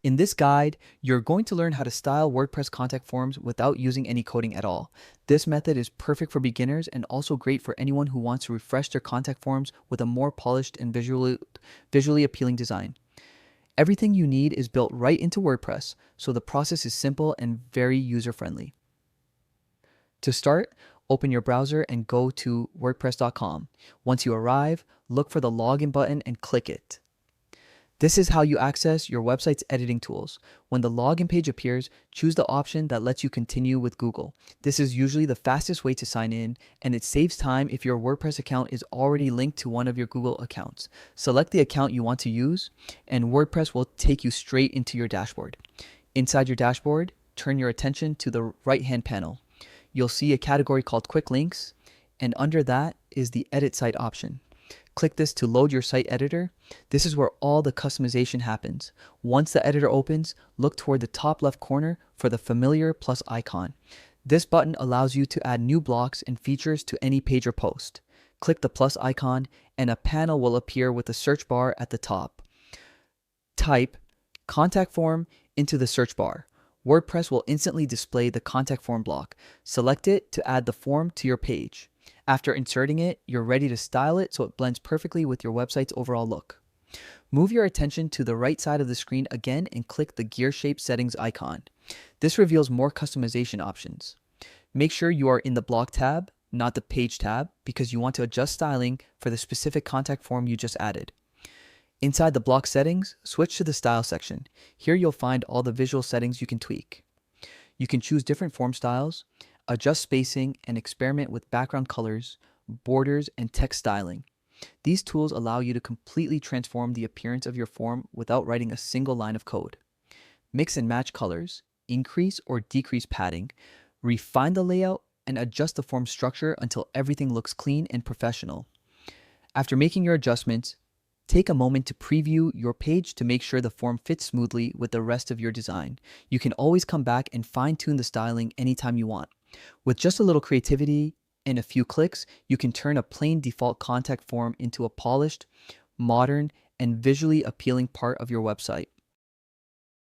In this guide, you're going to learn how to style WordPress contact forms without using any coding at all. This method is perfect for beginners and also great for anyone who wants to refresh their contact forms with a more polished and visually appealing design. Everything you need is built right into WordPress, so the process is simple and very user-friendly. To start, open your browser and go to wordpress.com. Once you arrive, look for the login button and click it. This is how you access your website's editing tools. When the login page appears, choose the option that lets you continue with Google. This is usually the fastest way to sign in, and it saves time if your WordPress account is already linked to one of your Google accounts. Select the account you want to use, and WordPress will take you straight into your dashboard. Inside your dashboard, turn your attention to the right-hand panel. You'll see a category called Quick Links, and under that is the Edit Site option. Click this to load your site editor. This is where all the customization happens. Once the editor opens, look toward the top left corner for the familiar plus icon. This button allows you to add new blocks and features to any page or post. Click the plus icon and a panel will appear with the search bar at the top. Type contact form into the search bar. WordPress will instantly display the contact form block. Select it to add the form to your page. After inserting it, you're ready to style it so it blends perfectly with your website's overall look. Move your attention to the right side of the screen again and click the gear shape settings icon. This reveals more customization options. Make sure you are in the block tab, not the page tab, because you want to adjust styling for the specific contact form you just added. Inside the block settings, switch to the style section. Here you'll find all the visual settings you can tweak. You can choose different form styles, adjust spacing, and experiment with background colors, borders, and text styling. These tools allow you to completely transform the appearance of your form without writing a single line of code. Mix and match colors, increase or decrease padding, refine the layout, and adjust the form structure until everything looks clean and professional. After making your adjustments, take a moment to preview your page to make sure the form fits smoothly with the rest of your design. You can always come back and fine-tune the styling anytime you want. With just a little creativity and a few clicks, you can turn a plain default contact form into a polished, modern, and visually appealing part of your website.